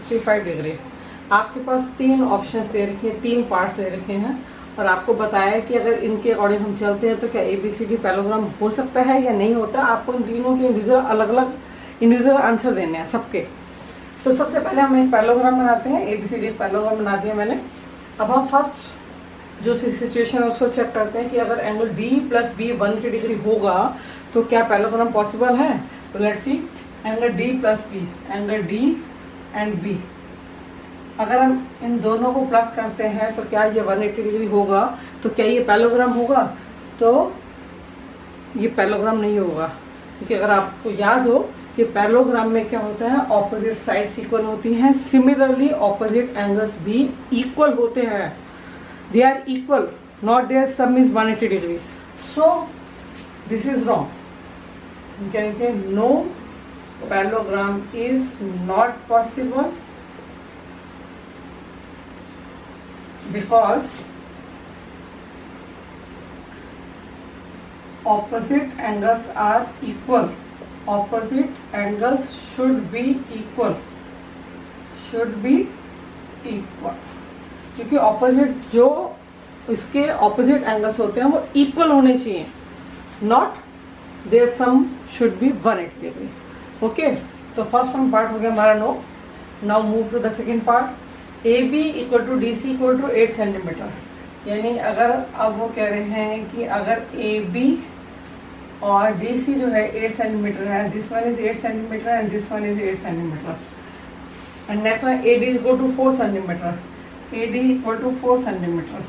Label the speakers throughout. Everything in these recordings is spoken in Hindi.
Speaker 1: 65 डिग्री। आपके पास 3 ऑप्शंस दे रखे हैं, 3 पार्ट्स दे रखे हैं और आपको बताया कि अगर इनके अकॉर्डिंग हम चलते हैं तो क्या ABCD पैलोग्राम हो सकता है या नहीं होता। आपको इन तीनों के इंडिविजुअल अलग अलग इंडिविजुअल आंसर देने हैं सबके। तो सबसे पहले हम एक पैलोग्राम बनाते हैं, ABCD पैलोग्राम बना दिया मैंने। अब हम फर्स्ट जो सिचुएशन है उसको चेक करते हैं कि अगर एंगल D + B 180 डिग्री होगा तो क्या पैलोग्राम पॉसिबल है। तो let's see, angle D + B, angle D and B, अगर हम इन दोनों को प्लस करते हैं तो क्या ये 180 डिग्री होगा। तो क्या ये पैलोग्राम होगा। तो ये पैलोग्राम नहीं होगा, क्योंकि अगर आपको याद हो कि पैलोग्राम में क्या होता है, ऑपोजिट साइड्स इक्वल होती हैं। सिमिलरली ऑपोजिट एंगल्स भी इक्वल होते हैं, they are equal, not there sum is 180 degree. So this is wrong. कहेंगे no parallelogram is not possible because opposite angles are equal. Opposite angles should be equal. Should be equal. क्योंकि ऑपोजिट जो इसके ऑपोजिट एंगल्स होते हैं वो इक्वल होने चाहिए, not there some should be 180 degree. Okay, तो फर्स्ट वन पार्ट हो गया हमारा no. Now move to the second part. AB = DC = 8 centimetre. यानी अगर अब वो कह रहे हैं कि अगर AB और DC जो है 8 सेंटीमीटर है, this one is 8 centimetre and this one is 8 centimetre, and next one AD = 4 centimetre, AD = 4 centimetre,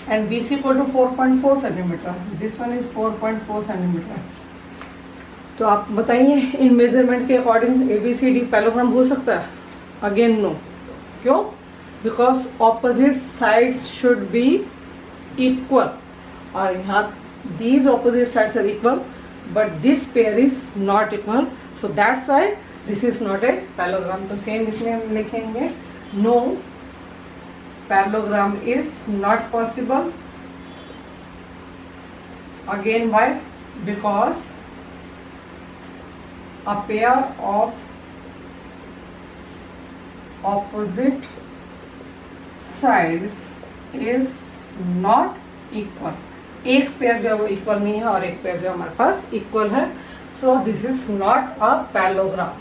Speaker 1: and BC = 4.4 centimetre, this one is 4.4 centimetre. तो आप बताइए इन मेजरमेंट के अकॉर्डिंग ABCD पैलोग्राम हो सकता है। Again no. क्यों? Because opposite sides should be equal, और यहाँ these opposite sides are equal but this pair is not equal, so that's why this is not a parallelogram. तो सेम इसमें हम लिखेंगे no parallelogram is not possible. Again why? Because a pair of opposite sides is not equal. एक पेयर जो है वो इक्वल नहीं है और एक पेयर जो हमारे पास इक्वल है, so this is not a parallelogram.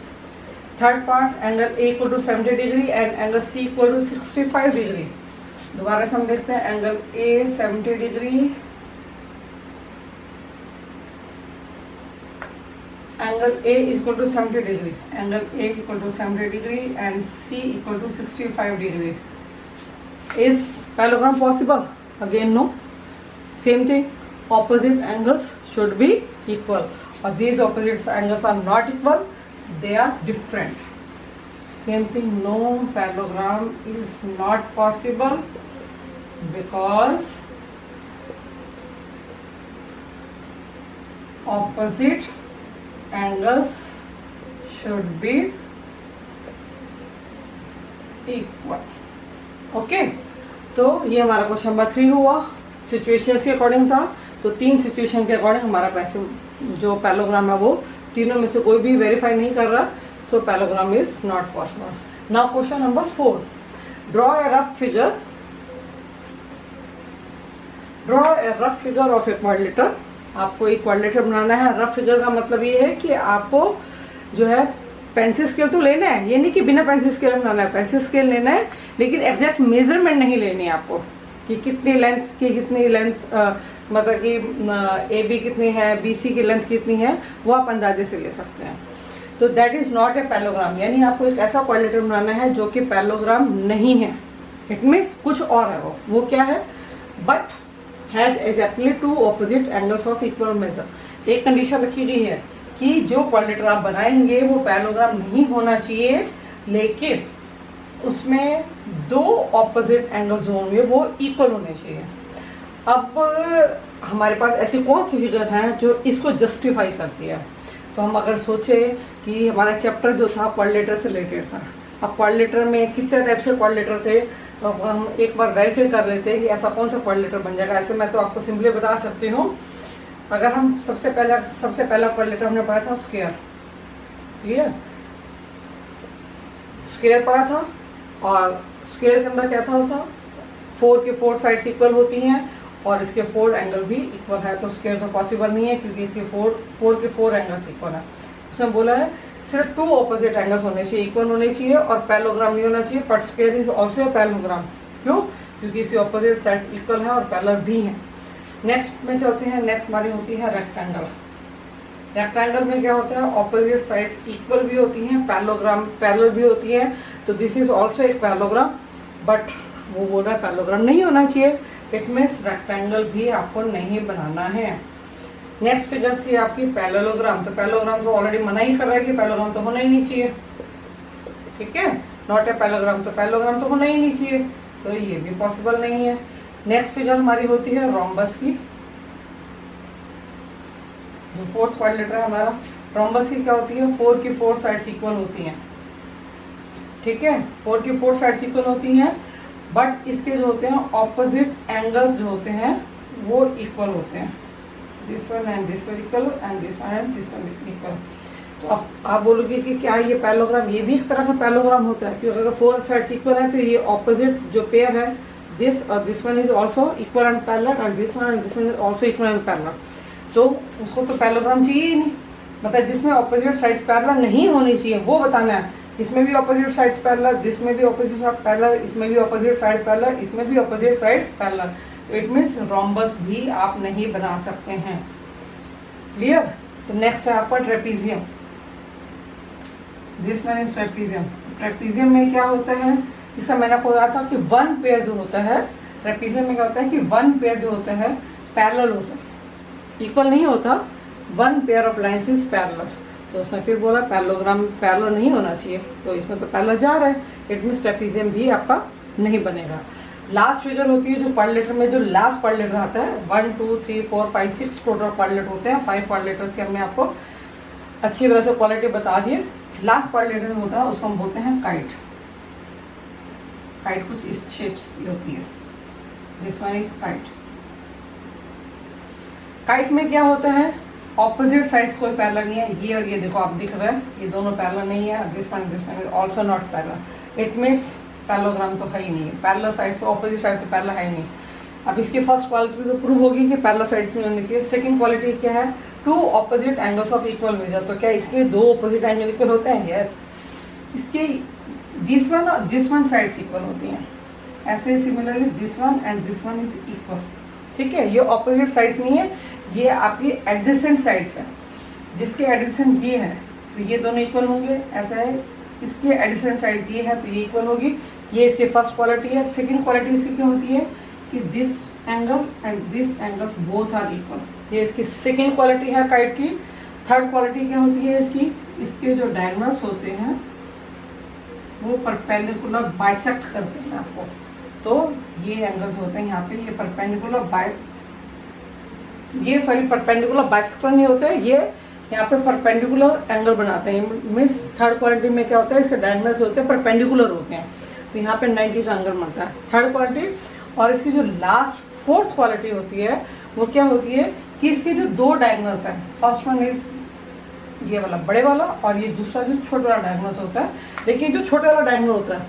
Speaker 1: Third part, angle A = 70 degree and angle C = 65 degree. दोबारा से हम देखते हैं, angle A 70 degree, angle A = 70 degree, angle A = 70 degree and C = 65 degree. Is parallelogram possible? Again no. Same thing, opposite angles should be equal, और these opposite angles are not equal, they are different. Same thing, no parallelogram is not possible because opposite angles should be equal. Okay, तो ये हमारा क्वेश्चन नंबर 3 हुआ। सिचुएशंस के अकॉर्डिंग था, तो 3 सिचुएशन के अकॉर्डिंग हमारा पैसे जो पैलोग्राम है वो तीनों में से कोई भी वेरीफाई नहीं कर रहा, so parallelogram is not possible. Now question number 4, draw a rough figure. Draw a rough figure of a quadrilateral. आपको एक क्वाड्रिलेटरल बनाना है। रफ फिगर का मतलब ये है कि आपको जो है पेंसिल स्केल तो लेना है, ये नहीं कि बिना पेंसिल स्केल बनाना है, पेंसिल स्केल लेना है, लेकिन एग्जैक्ट मेजरमेंट नहीं लेनी है आपको कि कितनी लेंथ की कितनी लेंथ, मतलब कि AB कितनी है, BC की लेंथ कितनी है, वो आप अंदाजे से ले सकते हैं। तो that is not a parallelogram. यानी आपको एक ऐसा क्वाड्रिलेटरल बनाना है जो कि पैलोग्राम नहीं है। इट मीन्स कुछ और है वो क्या है, but has exactly 2 opposite angles of equal major. एक कंडीशन रखी गई है कि जो क्वाड्रिलेटरल आप बनाएंगे वो पैलोग्राम नहीं होना चाहिए, लेकिन उसमें 2 ऑपोजिट एंगल्स जो होंगे वो इक्वल होने चाहिए। अब हमारे पास ऐसी कौन सी फिगर है जो इसको जस्टिफाई करती है। तो हम अगर सोचें कि हमारा चैप्टर जो था क्वाड्रिलेटरल से रिलेटेड था, अब क्वाड्रिलेटरल में कितने टाइप से क्वाड्रिलेटरल थे, तो अब हम एक बार वेरीफाई कर लेते हैं कि ऐसा कौन सा क्वाड्रिलेटरल बन जाएगा। ऐसे मैं तो आपको सिंपली बता सकती हूँ, अगर हम सबसे पहला क्वाड्रिलेटरल हमने पढ़ा था स्क्वायर, क्लियर। स्क्वायर पढ़ा था, और स्क्वायर के अंदर क्या था 4 की 4 साइड्स इक्वल होती हैं और इसके 4 एंगल भी इक्वल है, तो स्क्वायर तो पॉसिबल नहीं है क्योंकि इसके 4 के 4 एंगल्स इक्वल है। उसने बोला है सिर्फ 2 ऑपोजिट एंगल्स होने चाहिए, इक्वल होने चाहिए और पैरेललोग्राम नहीं होना चाहिए, but square is also a parallelogram. क्यों? क्योंकि इसके ऑपोजिट साइड्स इक्वल है और पैरेलल भी हैं। नेक्स्ट में चलते हैं, नेक्स्ट हमारी होती है रेक्टेंगल। रेक्टेंगल में क्या होता है, ऑपोजिट साइड्स इक्वल भी होती हैं, पैरेलल भी होती है, तो दिस इज ऑल्सो एक पैरेललोग्राम, बट वो बोल रहा है पैरेललोग्राम नहीं होना चाहिए, इट मीन्स रेक्टेंगल भी आपको नहीं बनाना है। नेक्स्ट फिगर थी आपकी पैरेललोग्राम, तो पैरेललोग्राम तो ऑलरेडी मना ही कर रहा है कि पैरेललोग्राम तो होना ही नहीं चाहिए, ठीक है, नॉट ए पैरेललोग्राम, तो पैरेललोग्राम तो होना ही नहीं चाहिए, तो ये भी पॉसिबल नहीं है। नेक्स्ट फिगर हमारी होती है रोम्बस की, जो 4th क्वाड्रिलेटर है हमारा। रोम्बस की क्या होती है, 4 की 4 साइड्स इक्वल होती हैं, ठीक है, 4 की 4 साइड्स इक्वल होती हैं, बट इसके जो होते हैं ऑपोजिट एंगल्स जो होते हैं वो इक्वल होते हैं, this one and this one equal and this one and this one equal. तो अब आप बोलोगे कि क्या ये पैरेललोग्राम, ये भी एक तरह का पैरेललोग्राम होता है, क्योंकि अगर 4 साइड्स इक्वल है तो ये ऑपोजिट जो पेयर है दिस और this one is also equal and parallel and this one is also equal and parallel, तो उसको तो पैरेललोग्राम चाहिए ही नहीं। मतलब जिसमें ऑपोजिट साइड्स पैरेलल नहीं होनी चाहिए वो बताना है, इसमें भी ऑपोजिट साइड्स पैरेलल, इसमें भी ऑपोजिट साइड पैरेलल, इसमें भी ऑपोजिट साइड पैरेलल, इसमें भी ऑपोजिट साइड्स पैरेलल, तो इट मींस रोम्बस भी आप नहीं बना सकते हैं। क्लियर? तो नेक्स्ट है आपका trapezium, this one is trapezium. Trapezium में क्या होता है, इसका मैंने आपको बताया था कि 1 पेयर जो होता है ट्रेपीजियम में क्या होता है कि 1 पेयर जो होता है पैरेलल होता है, इक्वल नहीं होता, 1 pair of lines is parallel, तो उसने फिर बोला पैरेललोग्राम पैरेलल नहीं होना चाहिए, तो इसमें तो पैरेलल जा रहा है, इट मींस ट्रेपीजियम भी आपका नहीं बनेगा। लास्ट फिगर होती है जो क्वाड्रिलेटर में जो लास्ट क्वाड्रिलेटर आता है, 1 2 3 4 5 6 टोटल क्वाड्रिलेटर होते हैं, 5 क्वाड्रिलेटर्स के हमने आपको अच्छी तरह से क्वालिटी बता दी। लास्ट क्वाड्रिलेटर होता है उसको हम बोलते हैं काइट। काइट कुछ इस शेप्स की होती है, this one is kite. Kite में क्या होता है, ऑपोजिट साइड्स कोई पैरेलल नहीं है, ये और ये देखो आप दिख रहा है, ये दोनों पैरेलल नहीं है, this one is also not parallel, it means parallelogram तो है ही नहीं है, पैरेलल साइड से ऑपोजिट साइड तो पैरेलल है ही नहीं। अब इसकी फर्स्ट क्वालिटी तो प्रूव होगी कि पैरेलल साइड्स में होनी चाहिए। सेकंड क्वालिटी क्या है, 2 opposite angles of equal major, तो क्या इसके 2 ऑपोजिट एंगल इक्वल होते हैं? यस। इसके दिस वन और दिस वन साइड्स इक्वल होती हैं, ऐसे similarly this one and this one is equal, ठीक है, ये ऑपोजिट साइड्स नहीं है, ये आपकी एडजेसेंट साइड्स है, जिसके एडजेसेंट ये है तो ये दोनों इक्वल होंगे, ऐसा है, इसके एडजेसेंट साइड्स ये है तो ये इक्वल होगी, ये इसकी फर्स्ट क्वालिटी है। सेकंड क्वालिटी इसकी क्या होती है कि this angle and this angles both are equal, ये इसकी सेकंड क्वालिटी है काइट की। थर्ड क्वालिटी क्या होती है इसकी, इसके जो डायगोनल्स होते हैं वो परपेंडिकुलर बाइसेक्ट करते हैं आपको, तो ये एंगल्स होते हैं यहाँ पे, ये परपेंडिकुलर बाइसेक्टर नहीं होते हैं, ये यहाँ पे परपेंडिकुलर एंगल बनाते हैं। मीन्स थर्ड क्वालिटी में क्या होता है, इसके डायगोनल्स होते हैं परपेंडिकुलर होते हैं, तो यहाँ पे 90 का एंगल बनता है, थर्ड क्वालिटी। और इसकी जो लास्ट 4th क्वालिटी होती है वो क्या होती है कि इसके जो 2 डायगोनल्स हैं, फर्स्ट वन इज ये वाला बड़े वाला और ये दूसरा जो छोटा वाला डायगोनल होता है, लेकिन जो छोटा वाला डायगोनल होता है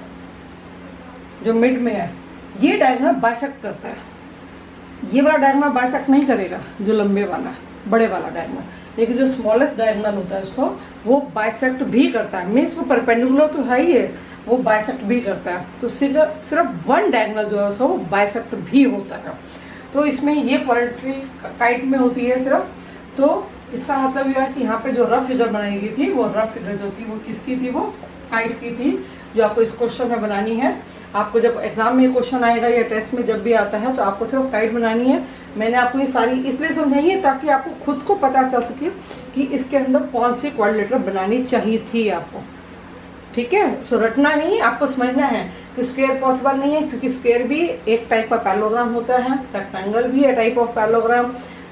Speaker 1: जो मिड में है ये डायगोनल बाइसेक्ट करता है, ये वाला डायगोनल बाइसेक्ट नहीं करेगा जो लंबे वाला बड़े वाला डायगोनल, लेकिन जो स्मॉलेस्ट डायगोनल होता है उसको वो बाइसेक्ट भी करता है। मीन्स वो परपेंडिकुलर तो है ही है, वो बाइसेक्ट भी करता है, तो सिर्फ 1 डायगोनल जो है उसका वो बाइसेक्ट भी होता है। तो इसमें ये क्वालिटी काइट में होती है सिर्फ। तो इसका मतलब यह है कि यहाँ पे जो रफ फिगर बनाई गई थी वो रफ फिगर जो थी वो किसकी थी, वो काइट की थी, जो आपको इस क्वेश्चन में बनानी है। आपको जब एग्जाम में क्वेश्चन आएगा या टेस्ट में जब भी आता है तो आपको सिर्फ काइट बनानी है। मैंने आपको ये सारी इसलिए समझाई है ताकि आपको खुद को पता चल सके कि इसके अंदर कौन सी क्वाड्रिलेटर बनानी चाहिए थी आपको, ठीक है। सो रटना नहीं, आपको समझना है कि स्क्वायर पॉसिबल नहीं है, क्योंकि स्क्वायर भी एक टाइप का पैरेललोग्राम होता है, रेक्टेंगल भी है टाइप ऑफ पैरेललोग्राम,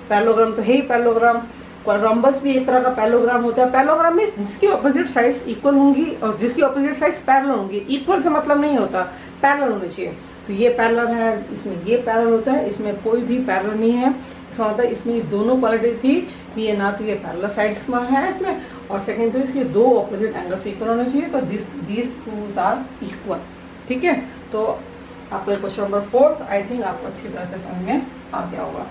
Speaker 1: पैरेललोग्राम तो है ही पैरेललोग्राम, रोम्बस भी एक तरह का पैरेललोग्राम होता है। पैरेललोग्राम में जिसकी ऑपोजिट साइड्स इक्वल होंगी और जिसकी ऑपोजिट साइड्स पैरेलल होंगी, इक्वल से मतलब नहीं होता, पैरेलल होनी चाहिए। तो ये पैरेलल है, इसमें ये पैरेलल होता है, इसमें कोई भी पैरेलल नहीं है। इसका मतलब इसमें दोनों क्वालिटी थी कि ये ना तो ये पैरेलल साइड्स में है इसमें, और सेकेंड तो इसके दो ऑपोजिट एंगल्स इक्वल होने चाहिए, तो दिस टूज आर इक्वल। ठीक है, तो आपका क्वेश्चन नंबर 4 आई थिंक आपको अच्छी तरह से समझ में आ गया होगा।